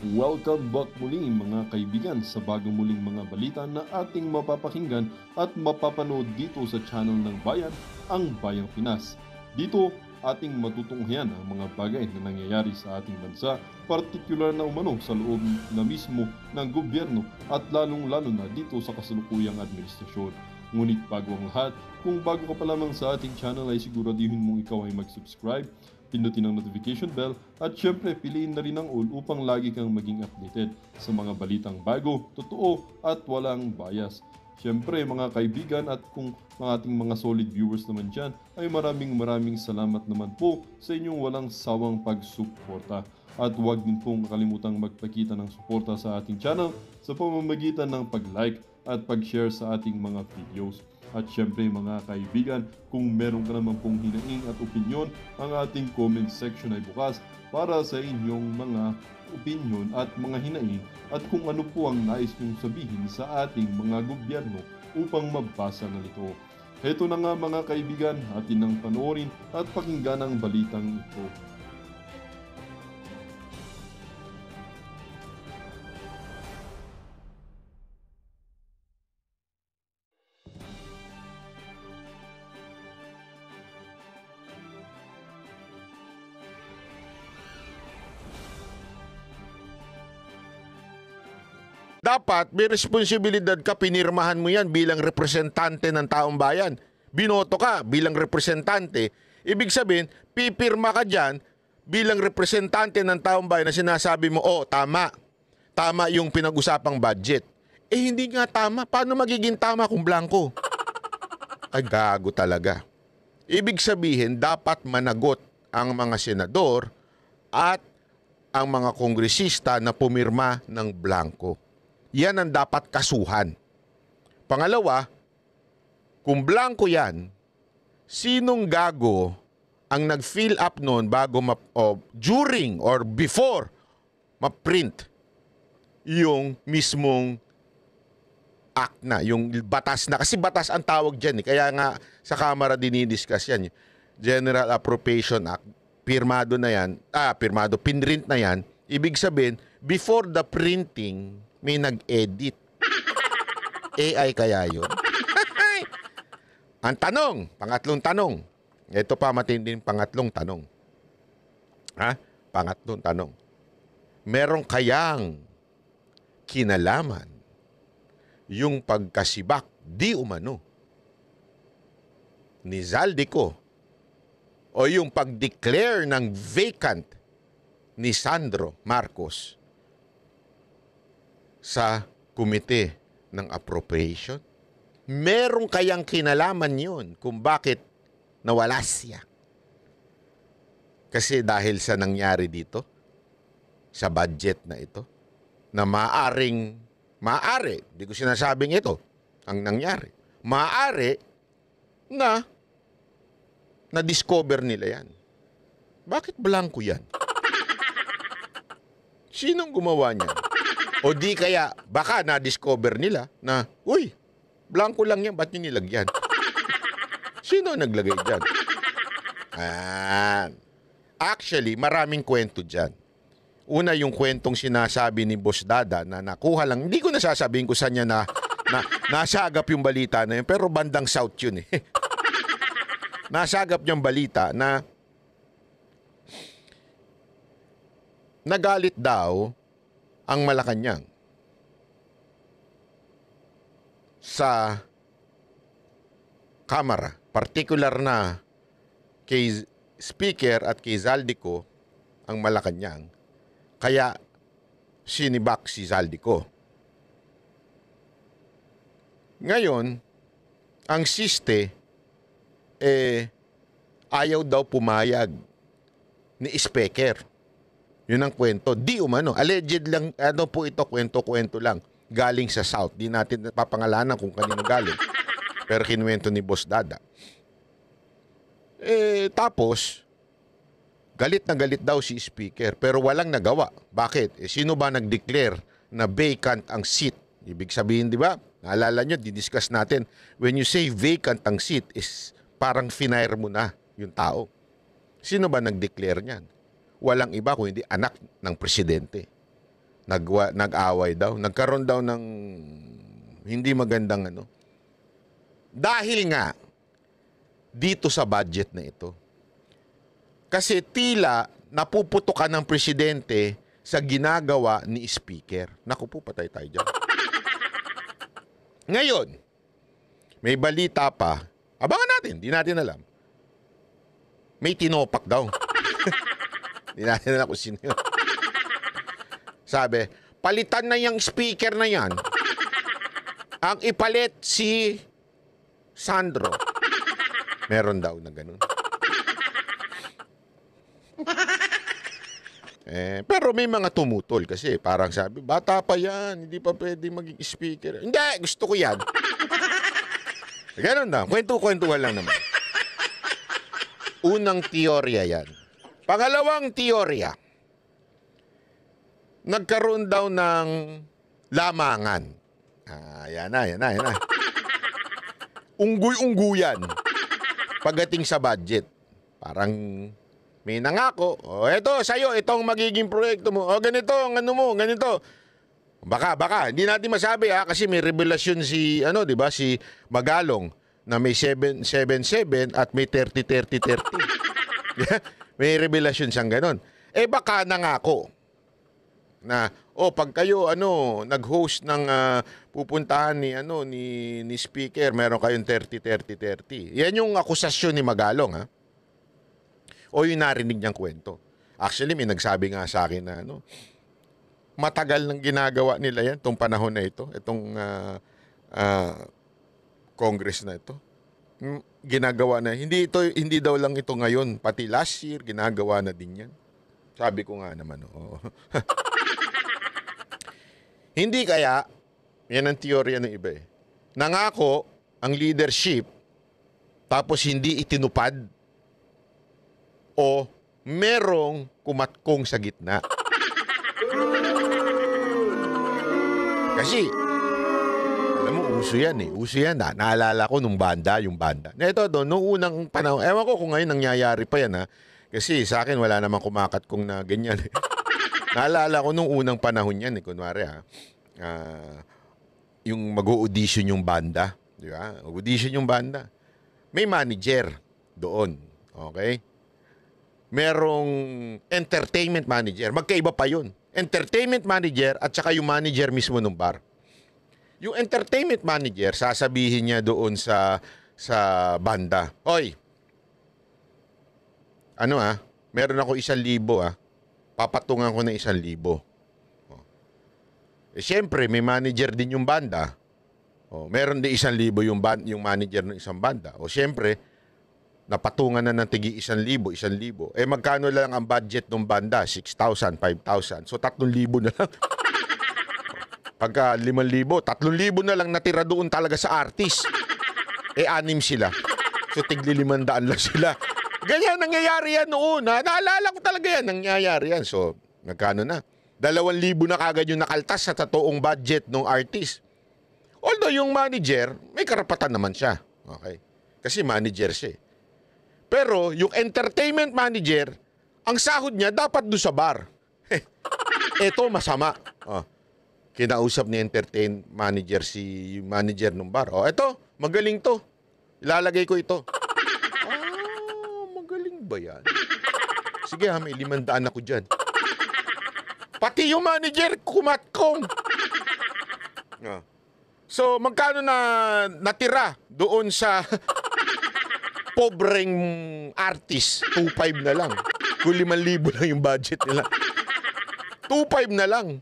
Welcome back muli mga kaibigan sa bagong muling mga balita na ating mapapakinggan at mapapanood dito sa channel ng Bayan, ang Bayang Pinas. Dito, ating matutunghayan ang mga bagay na nangyayari sa ating bansa, partikular na umano sa loob na mismo ng gobyerno at lalong-lalo na dito sa kasalukuyang administrasyon. Ngunit bago ang lahat, kung bago ka pa lamang sa ating channel ay siguraduhin mong ikaw ay mag-subscribe, pindutin ang notification bell at syempre piliin na rin ang all upang lagi kang maging updated sa mga balitang bago, totoo at walang bias. Syempre mga kaibigan at kung mga ating mga solid viewers naman dyan ay maraming salamat naman po sa inyong walang sawang pagsuporta. At huwag din pong kalimutang magpakita ng suporta sa ating channel sa pamamagitan ng pag-like at pag-share sa ating mga videos. At syempre mga kaibigan, kung meron ka naman pong hinaing at opinyon, ang ating comment section ay bukas para sa inyong mga opinyon at mga hinaing at kung ano po ang nais nyong sabihin sa ating mga gobyerno upang mabasa na ito. Heto na nga mga kaibigan, atin nang panoorin at pakinggan ang balitang ito. Dapat may responsibilidad ka, pinirmahan mo yan bilang representante ng taong bayan. Binoto ka bilang representante. Ibig sabihin, pipirma ka dyan bilang representante ng taong bayan na sinasabi mo, oh, tama. Tama yung pinag-usapang budget. Eh, hindi nga tama. Paano magiging tama kung blanco? Ay, gago talaga. Ibig sabihin, dapat managot ang mga senador at ang mga kongresista na pumirma ng blanco. Yan ang dapat kasuhan. Pangalawa, kung blanco yan, sinong gago ang nag-fill up noon bago during or before ma-print yung mismong act na, yung batas na. Kasi batas ang tawag dyan. Kaya nga sa Kamara dinidiscuss yan. General Appropriation Act, pirmado na yan. Pinrint na yan. Ibig sabihin, before the printing, may nag-edit. AI kaya yun? Ang tanong, pangatlong tanong. Ito pa matinding pangatlong tanong. Pangatlong tanong. Meron kayang kinalaman yung pagkasibak di umano ni Zaldico o yung pag-declare ng vacant ni Sandro Marcos sa Komite ng Appropriation? Meron kayang kinalaman yun kung bakit nawala siya? Kasi dahil sa nangyari dito, sa budget na ito, na maari, di ko sinasabing ito, ang nangyari. Maaari na na-discover nila yan. Bakit blanco yan? Sinong gumawa niyan? O di kaya, baka na-discover nila na, uy, blanco lang yan, ba't nyo nilagyan? Sino naglagay dyan? Actually, maraming kwento dyan. Una, yung kwentong sinasabi ni Boss Dada na nakuha lang, hindi ko nasasabihin kung saan niya nasagap yung balita na yun, pero bandang south yun eh. Nasagap niyang balita na nagalit daw ang Malacanang sa Kamara, particular na kay Speaker at kay Zaldico ang Malacanang, kaya sinibak si Zaldico. Ngayon, ang siste, ayaw daw pumayag ni Speaker. Yun ang kwento. Di umano. Alleged lang, ano po ito, kwento-kwento lang. Galing sa South. Di natin papangalanan kung kanino galing. Pero kinuwento ni Boss Dada. Tapos, galit na galit daw si Speaker, pero walang nagawa. Bakit? Sino ba nag-declare na vacant ang seat? Ibig sabihin, di ba? Naalala nyo, didiscuss natin. When you say vacant ang seat, is parang finire mo na yung tao. Sino ba nag-declare niyan? Walang iba kung hindi anak ng presidente. nag-away daw. Nagkaroon daw ng hindi magandang ano. Dahil nga, dito sa budget na ito. Kasi tila napuputukan ng presidente sa ginagawa ni Speaker. Naku po, patay tayo dyan. Ngayon, may balita pa. Abangan natin, di natin alam. May tinopak daw. Di natin alam kung sino yun. Sabi, palitan na yung speaker na yan. Ang ipalit si Sandro. Meron daw na ganun. Pero may mga tumutol kasi parang sabi, bata pa yan, hindi pa pwede maging speaker. Hindi, gusto ko yan. Ganun na, kwento-kwentuhan lang naman. Unang teorya yan. Pangalawang teorya, nagkaroon daw ng lamangan. Yan na. Unggoy-ungguyan pagdating sa budget. Parang may nangako, eto sa'yo, itong magiging proyekto mo. Ganito, ano mo, ganito. Baka, hindi natin masabi kasi may revelasyon si, di ba, si Magalong na may 777 at may 30-30-30. May revelasyon siyang ganon. Baka nangako na, pag kayo, nag-host ng pupuntahan ni speaker, meron kayong 30-30-30. Yan yung akusasyon ni Magalong, o yung narinig niyang kwento. Actually, may nagsabi nga sa akin na matagal nang ginagawa nila yan, itong panahon na ito, itong Congress na ito. Ginagawa na. Hindi daw lang ito ngayon, pati last year, ginagawa na din yan. Sabi ko nga naman, Hindi kaya, yan ang teorya ng iba nangako ang leadership, tapos hindi itinupad, o merong kumatkong sa gitna. Kasi, alam mo, uso yan. Uso yan. Naalala ko yung banda. Na ito, noong unang panahon, ewan ko kung ngayon nangyayari pa yan, Kasi sa akin, wala namang kumakatkong na ganyan. Naalala ko nung unang panahon yan, kunwari, yung mag-audition yung banda. Di ba? Audition yung banda. May manager doon. Okay? Merong entertainment manager. Magkaiba pa yun. Entertainment manager at saka yung manager mismo ng bar. Yung entertainment manager, sasabihin niya doon sa banda, Hoy, meron ako 1,000 papatungan ko na 1,000. Siyempre, may manager din yung banda. Meron din 1,000 yung manager ng isang banda. Siyempre, napatungan na ng tigi 1,000. Magkano lang ang budget ng banda? 6,000, 5,000. So, 3,000 na lang. Pagka 5,000, 3,000 na lang natira doon talaga sa artist. 6 sila. So, tigli 500 lang sila. Ganyan, nangyayari yan noon. Naalala ko talaga yan, nangyayari yan. So, nagkano na? 2,000 na kagad yung nakaltas sa totoong budget ng artist. Although yung manager, may karapatan naman siya. Okay? Kasi manager siya. Pero yung entertainment manager, ang sahod niya dapat doon sa bar. Ito masama. Kinausap ni entertainment manager si manager ng bar. Ito, magaling to. Ilalagay ko ito. Magaling ba yan? Sige may 500 ako dyan. Pati yung manager, kumatkong. So, magkano na natira doon sa pobreng artist? 2,500 na lang. Kung 5,000 lang yung budget nila. 2,500 na lang.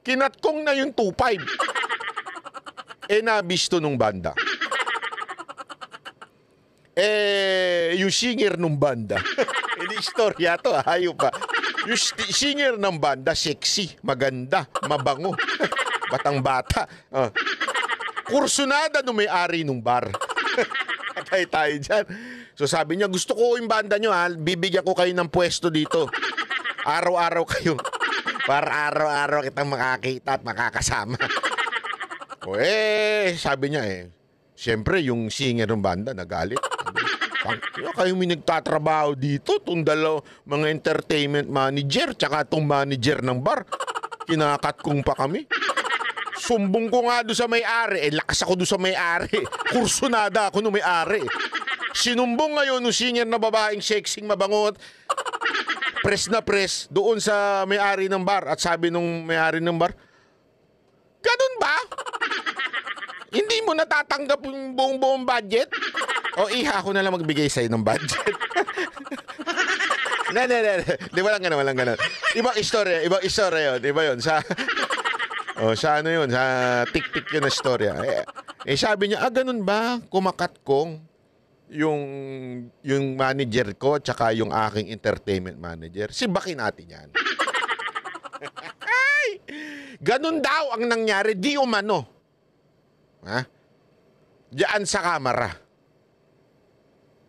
Kinatkong na yung 2,500. Nabisto nung banda. Yung singer nung banda. Hindi istorya to, hayop pa. Yung singer ng banda, sexy, maganda, mabango. Batang-bata. Kursunada nung may-ari nung bar. Patay tayo dyan. So sabi niya, gusto ko yung banda nyo bibigyan ko kayo ng pwesto dito. Araw-araw kayo. Para araw-araw kitang makakita at makakasama. Sabi niya siyempre yung singer ng banda nagalit. Kayo may nagtatrabaho dito, itong mga entertainment manager, tsaka itong manager ng bar. Kinakatkong pa kami. Sumbong ko nga doon sa may-ari. Lakas ako doon sa may-ari. Kursunada ako nung may-ari. Sinumbong ngayon nung senior na babaeng sexing mabangot. Press na press doon sa may-ari ng bar. At sabi nung may-ari ng bar, ganun ba? Hindi mo natatanggap yung buong budget? O iha, ako na lang magbigay sa'yo ng budget. Di ba lang ganun. Ibang istorya yun. Iba yun. Sa ano yun? Sa tik-tik yun na istorya. Sabi niya, ganun ba? Kumakatkong yung manager ko tsaka yung aking entertainment manager. Sibakin natin yan. Ay! Ganun daw ang nangyari. Di umano. Ha? Diyan sa kamera.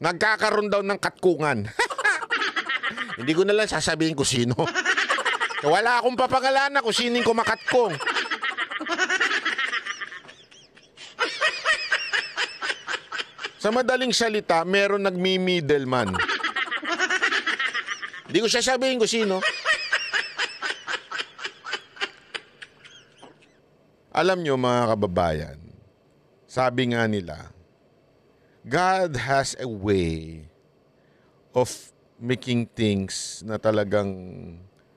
Nagkakaroon daw ng katkungan. Hindi ko na lang sasabihin kung sino. Wala akong papangalanan kung sino yung kumakatkong. Sa madaling salita, meron nagmi-middleman. Hindi ko sasabihin kung sino. Alam nyo mga kababayan, sabi nga nila, God has a way of making things na talagang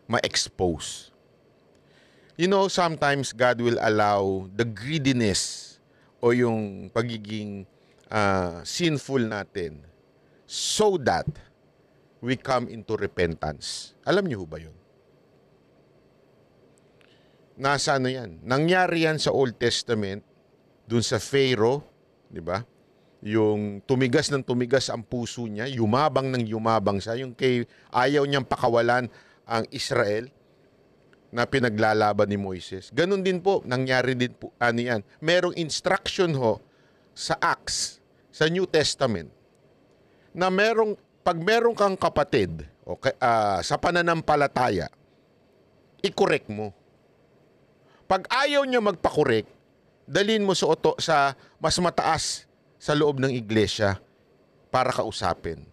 ma-expose. You know, sometimes God will allow the greediness o yung pagiging sinful natin so that we come into repentance. Alam niyo ba yun? Nasa ano yan? Nangyari yan sa Old Testament, dun sa Pharaoh, di ba? Yung tumigas ng tumigas ang puso niya, yumabang ng yumabang siya, yung ayaw niyang pakawalan ang Israel na pinaglalaban ni Moises. Ganon din po, nangyari din po, yan. Merong instruction ho sa Acts, sa New Testament, na pag merong kang kapatid, sa pananampalataya, i-correct mo. Pag ayaw niya magpa-correct, dalhin mo sa mas mataas sa loob ng iglesia para kausapin.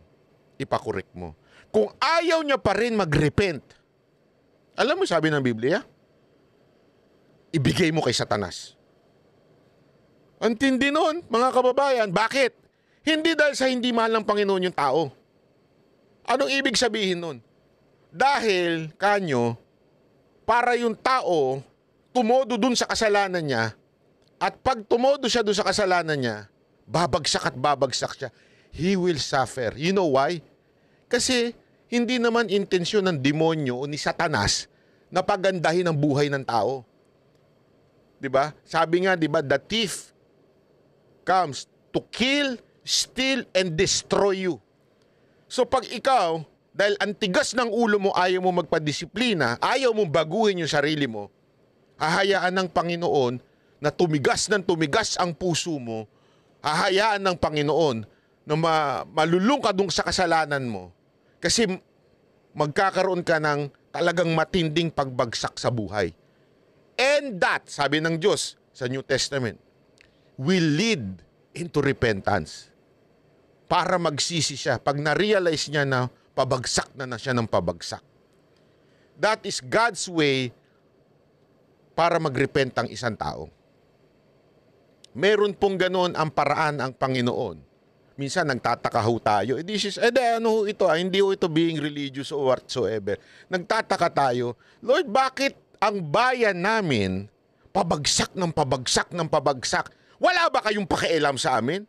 Ipa-correct mo. Kung ayaw niya pa rin mag-repent, alam mo sabi ng Biblia? Ibigay mo kay Satanas. Ang tindi nun, mga kababayan. Bakit? Hindi dahil sa hindi mahal ng Panginoon yung tao. Anong ibig sabihin nun? Dahil, kanyo, para yung tao tumodo dun sa kasalanan niya, at pag tumodo siya dun sa kasalanan niya, babagsak at babagsak siya. He will suffer. You know why? Kasi hindi naman intensyon ng demonyo o ni Satanas na pagandahin ang buhay ng tao. 'Di ba? Sabi nga, 'di ba, the thief comes to kill, steal, and destroy you. So pag ikaw, dahil antigas ng ulo mo, ayaw mo magpadisiplina, ayaw mo baguhin yung sarili mo, hahayaan ng Panginoon na tumigas ng tumigas ang puso mo, hahayaan ng Panginoon na malulung ka dun sa kasalanan mo kasi magkakaroon ka ng talagang matinding pagbagsak sa buhay. And that, sabi ng Diyos sa New Testament, will lead into repentance. Para magsisi siya pag na-realize niya na pabagsak na siya ng pabagsak. That is God's way para mag-repent ang isang tao. Meron pong ganoon ang paraan ang Panginoon. Minsan nagtataka ho tayo, hindi ho ito being religious or whatsoever. Nagtataka tayo, Lord, bakit ang bayan namin pabagsak ng pabagsak ng pabagsak? Wala ba kayong pakialam sa amin?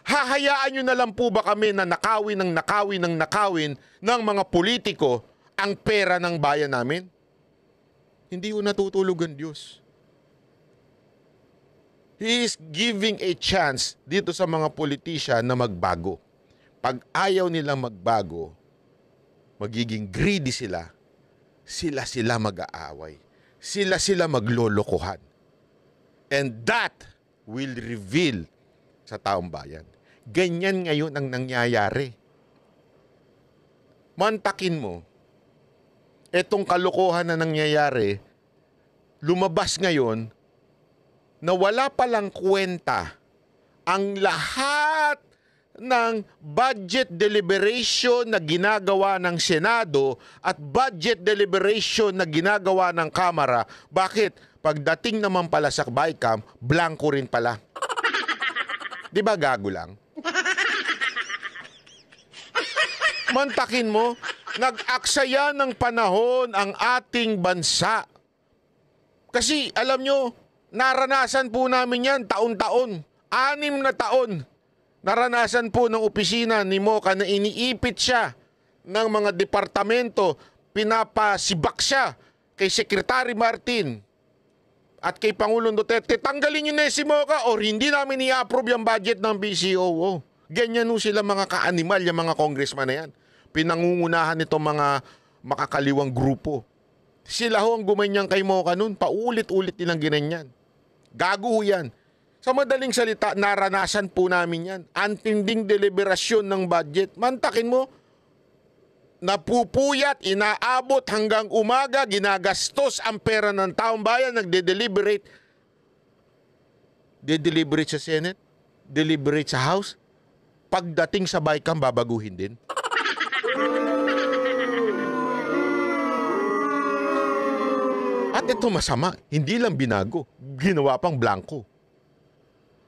Hahayaan nyo na lang po ba kami na nakawin ng mga politiko ang pera ng bayan namin? Hindi ho natutulog ang Diyos. He is giving a chance dito sa mga politician na magbago. Pag ayaw nila magbago, magiging greedy sila, sila mag-aaway. Sila maglolokohan. And that will reveal sa taong bayan. Ganyan ngayon ang nangyayari. Mantakin mo, etong kalokohan na nangyayari, lumabas ngayon na wala palang kwenta ang lahat ng budget deliberation na ginagawa ng Senado at budget deliberation na ginagawa ng Kamara. Bakit? Pagdating naman pala sa BICAM, blanco rin pala. Di ba gago lang? Mantakin mo, nag-aksaya ng panahon ang ating bansa. Kasi alam nyo, naranasan po namin yan taon-taon. 6 na taon. Naranasan po ng opisina ni Moca na iniipit siya ng mga departamento, pinapasibak siya kay Secretary Martin at kay Pangulong Duterte. Tanggalin nyo na si Moca or hindi namin i-approve yung budget ng BCOO. Ganyan ho sila mga ka-animal, yung mga congressman na yan. Pinangungunahan itong mga makakaliwang grupo. Sila ho ang gumanyan kay Moca nun. Paulit-ulit nilang ginanyan. Gago ho yan. Sa madaling salita, naranasan po namin yan. Antinding deliberasyon ng budget. Mantakin mo, napupuyat, inaabot hanggang umaga, ginagastos ang pera ng taong bayan, nagde-deliberate. De-deliberate sa Senate, deliberate sa House. Pagdating sa BICAM, babaguhin din. At ito masama, hindi lang binago, ginawa pang blanco.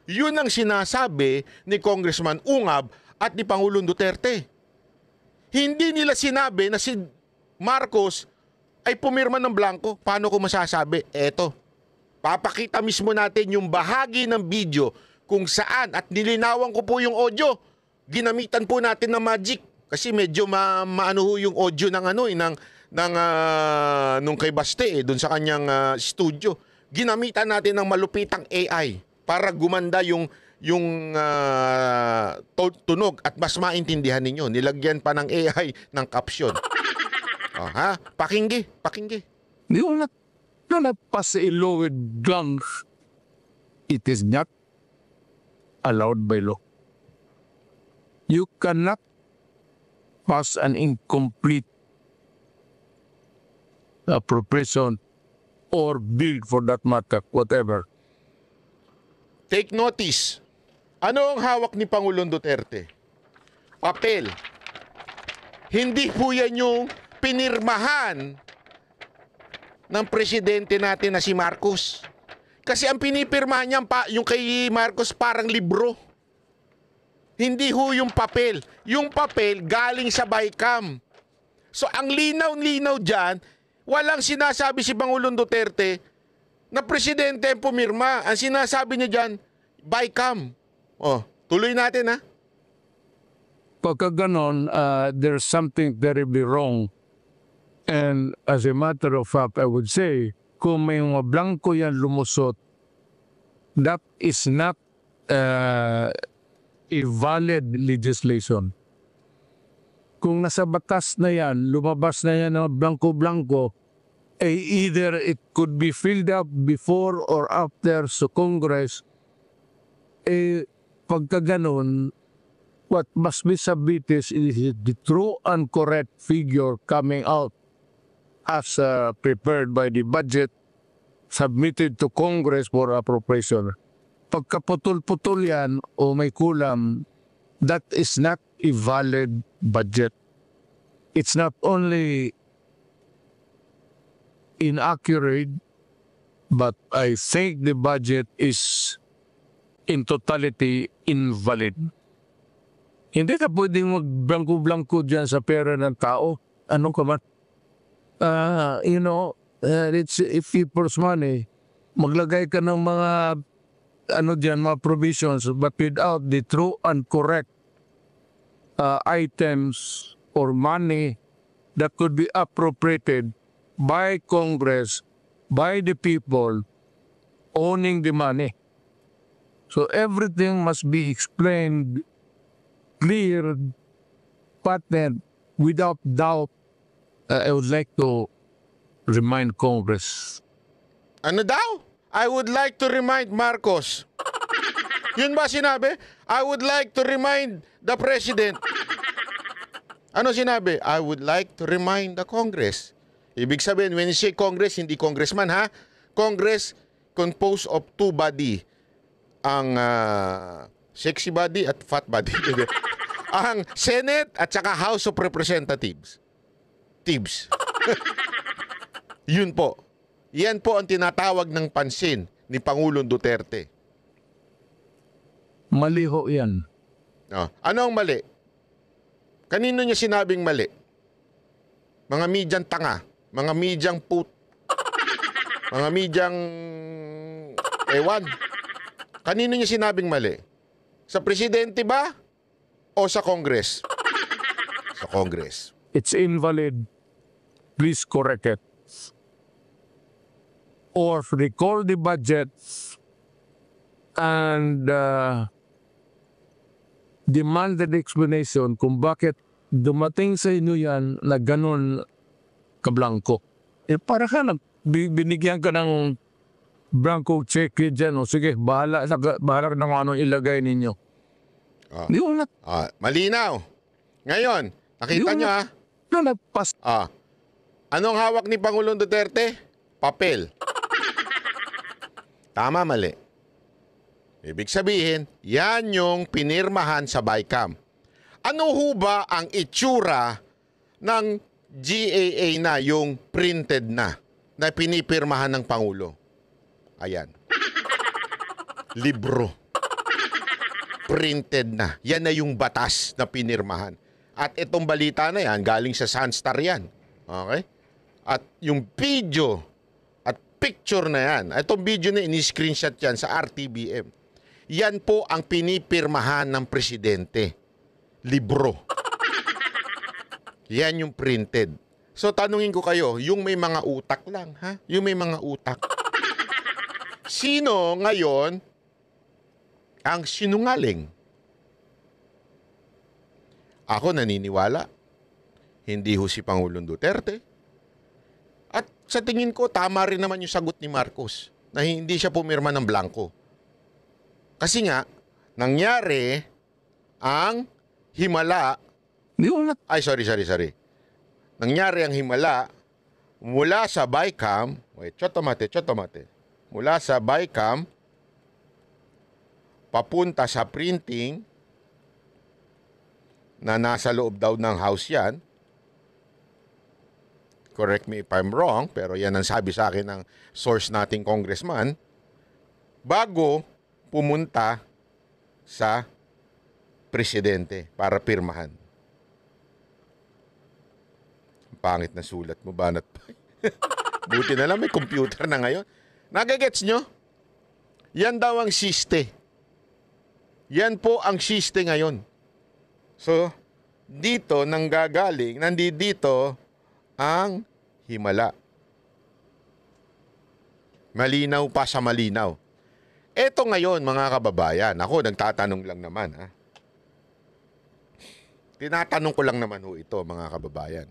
Yun ang sinasabi ni Congressman Ungab at ni Pangulong Duterte. Hindi nila sinabi na si Marcos ay pumirma ng blanco. Paano ko masasabi? Eto, papakita mismo natin yung bahagi ng video kung saan, at nilinawan ko po yung audio. Ginamitan po natin ng magic kasi medyo maano yung audio ng nung kay Baste doon sa kanyang studio. Ginamitan natin ng malupitang AI para gumanda yung tunog at mas maintindihan ninyo. Nilagyan pa ng AI ng caption. Oh, ha? Pakinggi. You will not pass a law with guns. It is not allowed by law. You cannot pass an incomplete appropriation or bill for that matter, whatever. Take notice. Ano ang hawak ni Pangulong Duterte? Papel. Hindi po yan yung pinirmahan ng presidente natin na si Marcos. Kasi ang pinipirmahan niya yung kay Marcos parang libro. Hindi ho yung papel. Yung papel galing sa BICAM. So ang linaw-linaw dyan, walang sinasabi si Pangulong Duterte na presidente ang pumirma. Ang sinasabi niya dyan, BICAM. Oh, tuloy natin ha. Pagka ganon, there's something terribly wrong. And as a matter of fact, I would say, kung may mga blanco yan lumusot, that is not a valid legislation. Kung nasa batas na yan, lumabas na yan ng blanco-blanco, either it could be filled up before or after sa Congress, pagka ganon, what must be submitted is the true and correct figure coming out as prepared by the budget submitted to Congress for appropriation. Pagka putol-putol yan o may kulang, that is not a valid budget. It's not only inaccurate, but I think the budget is in totality invalid. Hindi ka pwedeng mag-blanco-blanco dyan sa pera ng tao. Ano ka man? It's if people's money. Maglagay ka ng mga mga provisions, but without the true and correct items or money that could be appropriated by Congress, by the people owning the money. So everything must be explained, clear, patent, without doubt. I would like to remind Congress. Ano daw? I would like to remind Marcos. Yun ba sinabi? I would like to remind the President. Ano sinabi? I would like to remind the Congress. Ibig sabihin, when you say Congress, hindi congressman ha? Congress composed of two body. Ang Sexy body at fat body. Ang Senate at saka House of Representatives. Tibs. Yun po. Yan po ang tinatawag ng pansin ni Pangulong Duterte. Mali ho yan. Oh. Ano ang mali? Kanino niya sinabing mali? Mga medyang tanga. Mga medyang mga medyang ewan. Kanino niya sinabing mali? Sa presidente ba? O sa Congress? Sa Congress. It's invalid. Please correct it. Or recall the budget and demand an explanation kung bakit dumating sa inyo yan na ganun kablangko. Para ka binigyan ka ng blanco check dyan. O sige, bahala ka na kung anong ilagay ninyo. Ah. Di wala. Malinaw. Ngayon, nakita nyo ha? Nalagpas. Anong hawak ni Pangulong Duterte? Papel. Tama, mali. Ibig sabihin, yan yung pinirmahan sa BICAM. Ano ho ba ang itsura ng GAA na, yung printed na pinipirmahan ng Pangulo? Ayan. Libro. Printed na. Yan na yung batas na pinirmahan. At itong balita na yan, galing sa Sunstar yan. Okay? At yung video at picture na yan, itong video na ini-screenshot yan sa RTBM. Yan po ang pinipirmahan ng presidente. Libro. Yan yung printed. So tanungin ko kayo, yung may mga utak lang, ha? Yung may mga utak. Sino ngayon ang sinungaling? Ako naniniwala. Hindi ho si Pangulong Duterte. At sa tingin ko, tama rin naman yung sagot ni Marcos na hindi siya pumirma ng blanco. Kasi nga, nangyari ang himala. Ay, sorry. Nangyari ang himala mula sa BICAM. Wait, chotomate. Mula sa BICAM, papunta sa printing, na nasa loob daw ng house yan. Correct me if I'm wrong, pero yan ang sabi sa akin ng source nating congressman, bago pumunta sa presidente para pirmahan. Pangit na sulat mo, banat pa. Buti na lang may computer na ngayon. Nagagets nyo? Yan daw ang siste. Yan po ang siste ngayon. So, dito nanggagaling, nandito ang himala. Malinaw pa sa malinaw. Eto ngayon, mga kababayan, ako nagtatanong lang naman, ha? Tinatanong ko lang naman ho ito, mga kababayan.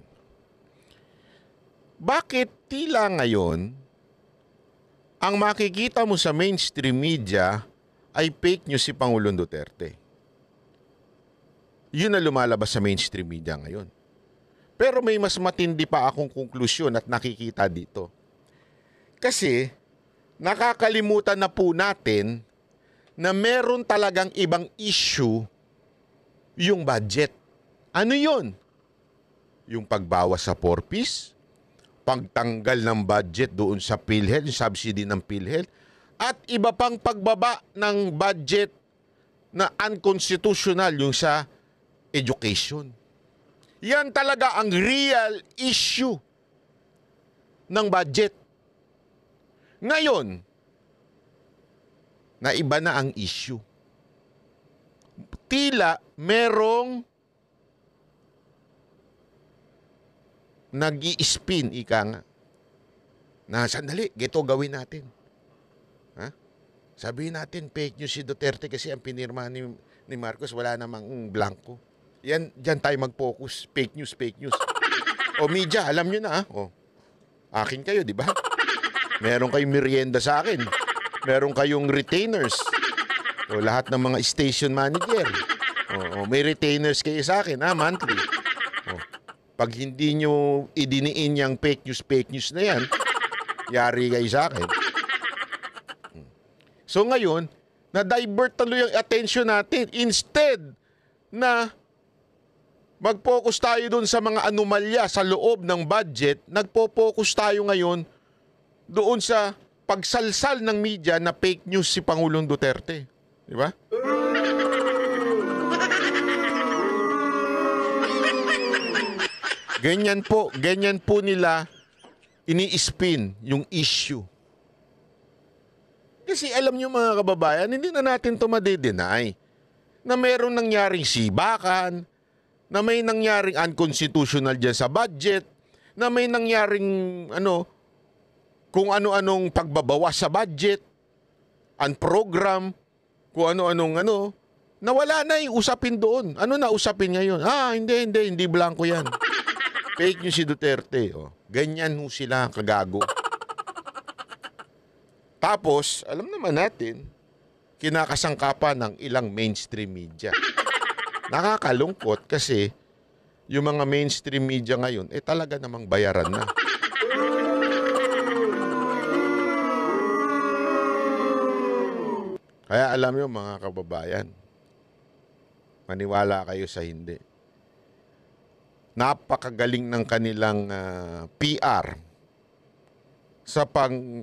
Bakit tila ngayon, ang makikita mo sa mainstream media ay fake news si Pangulong Duterte? Yun na lumalabas sa mainstream media ngayon. Pero may mas matindi pa akong konklusyon at nakikita dito. Kasi nakakalimutan na po natin na meron talagang ibang issue yung budget. Ano yun? Yung pagbawas sa 4-piece, pagtanggal ng budget doon sa PhilHealth, yung subsidy ng PhilHealth, at iba pang pagbaba ng budget na unconstitutional yung sa education. Yan talaga ang real issue ng budget. Ngayon, na iba na ang issue. Tila merong nag-i-spin, ika nga, na sandali, gito gawin natin. Ha? Sabihin natin, fake news si Duterte kasi ang pinirma ni Marcos, wala namang blanco. Yan, dyan tayo mag-focus. Fake news. O media, alam nyo na, ha? O, akin kayo, di ba? Meron kayong merienda sa akin. Meron kayong retainers. O, lahat ng mga station manager. O, may retainers kayo sa akin, ha? Monthly. O, pag hindi nyo idiniin yung fake news na yan, yari kayo sa akin. So ngayon, Na-divert tuloy ang attention natin. Instead na mag-focus tayo dun sa mga anomalya sa loob ng budget, nagpo-focus tayo ngayon doon sa pagsalsal ng media na fake news si Pangulong Duterte. Di ba? Ganyan po nila ini-spin yung issue. Kasi alam nyo mga kababayan, hindi na natin ito made-deny na mayroong nangyaring sibakan, na may nangyaring unconstitutional dyan sa budget, na may nangyaring kung ano-anong pagbabawas sa budget, program, kung ano-anong nawala na yung usapin doon. Ano na usapin ngayon? Hindi blanco yan. Fake news si Duterte. Oh. Ganyan ho sila kagago. Tapos, alam naman natin, kinakasangkapan ng ilang mainstream media. Nakakalungkot kasi yung mga mainstream media ngayon, talaga namang bayaran na. Kaya alam nyo mga kababayan, maniwala kayo sa hindi. Napakagaling ng kanilang PR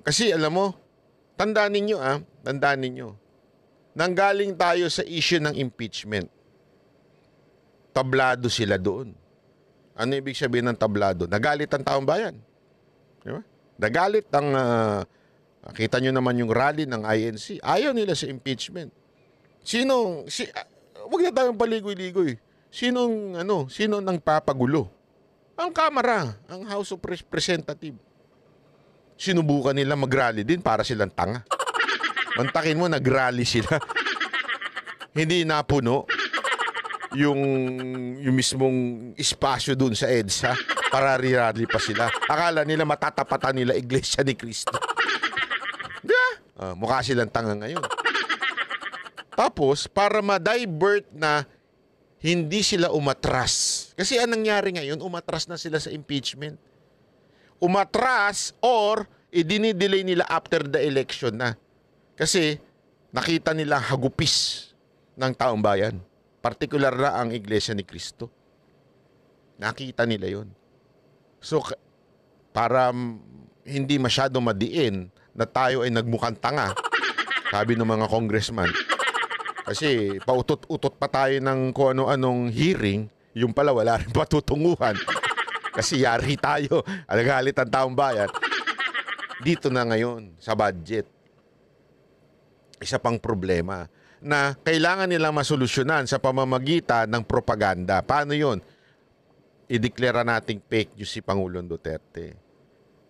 kasi alam mo, tandaan ninyo, nanggaling tayo sa issue ng impeachment. Tablado sila doon. Ano ibig sabihin ng tablado? Nagalit ang taong bayan. Di ba? Nagalit ang kita nyo naman yung rally ng INC. Ayaw nila sa impeachment. Wag na tayong paligoy-ligoy. Sino nang papagulo? Ang Kamara, ang House of Representatives. Sinubukan nila mag-rally din para silang tanga. Mantakin mo, nag-rally sila. Hindi napuno yung mismong espasyo dun sa EDSA para rirally pa sila. Akala nila matatapatan nila Iglesia ni Cristo. Mukha silang tanga ngayon. Tapos, para ma-divert na hindi sila umatras. Kasi anong nangyari ngayon, umatras na sila sa impeachment. Umatras or idinidelay nila after the election na. Kasi nakita nila hagupis ng taong bayan. Partikular na ang Iglesia ni Cristo. Nakita nila yon. So, para hindi masyado madiin na tayo ay nagmukhang tanga, sabi ng mga congressman, kasi pautot-utot pa tayo ng kung ano-anong hearing, yung pala wala rin patutunguhan. Kasi yari tayo, alagalit ang taong bayan. Dito na ngayon, sa budget. Isa pang problema na kailangan nila masolusyonan sa pamamagitan ng propaganda. Paano yun? Ideklara nating fake news si Pangulong Duterte.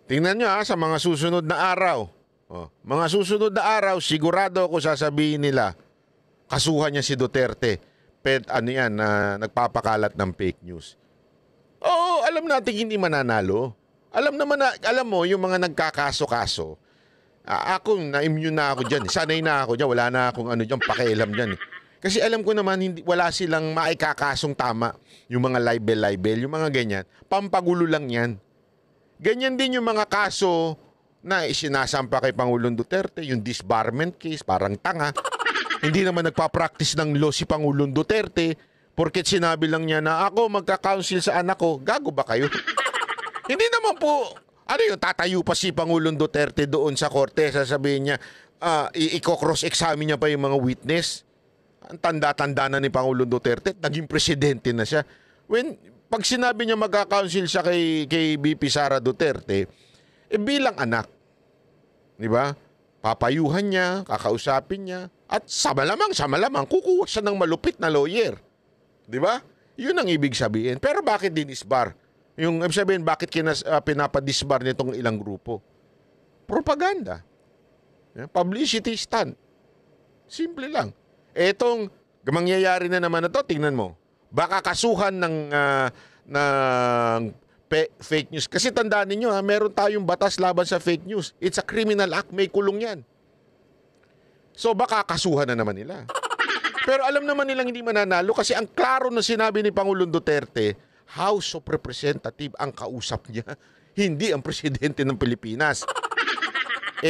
Tingnan nyo sa mga susunod na araw. Mga susunod na araw, sigurado ako sasabihin nila, kasuhan niya si Duterte. Na nagpapakalat ng fake news. Oo, alam natin hindi mananalo. Alam mo, yung mga nagkakaso-kaso, ako, na-immune na ako dyan. Sanay na ako dyan. Wala na akong pakialam dyan. Kasi alam ko naman, wala silang maikakasong tama. Yung mga libel, yung mga ganyan. Pampagulo lang yan. Ganyan din yung mga kaso na isinasampa kay Pangulong Duterte, yung disbarment case, parang tanga. Hindi naman nagpa-practice ng law si Pangulong Duterte porket sinabi lang niya na ako magka-counsel sa anak ko. Gago ba kayo? Hindi naman po, tatayo pa si Pangulong Duterte doon sa korte, sasabihin niya, i-cross-examine niya pa yung mga witness. Ang tanda-tanda na ni Pangulong Duterte, naging presidente na siya. Pag sinabi niya magka-counsel siya kay BP Sara Duterte, bilang anak, di ba? Papayuhan niya, kakausapin niya, at sama lamang, kukuha siya ng malupit na lawyer. Di ba? Yun ang ibig sabihin. Pero bakit dinisbar? Yung ibig sabihin, bakit pinapadisbar nitong ilang grupo? Propaganda. Publicity stunt. Simple lang. Etong mangyayari na naman na to, tingnan mo. Baka kasuhan ng fake news. Kasi tandaan ninyo, meron tayong batas laban sa fake news. It's a criminal act. May kulong yan. So baka kasuhan na naman nila. Pero alam naman nilang hindi mananalo kasi ang klaro na sinabi ni Pangulong Duterte, House of Representatives ang kausap niya, hindi ang presidente ng Pilipinas.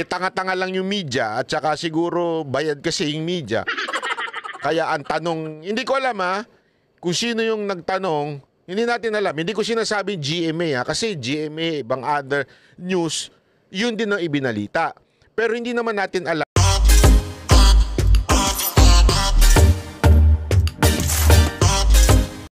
tanga-tanga lang yung media at saka siguro bayad kasi yung media. Kaya ang tanong, hindi ko alam kung sino yung nagtanong, hindi natin alam. Hindi ko sinasabing GMA kasi GMA, ibang other news, yun din ang ibinalita. Pero hindi naman natin alam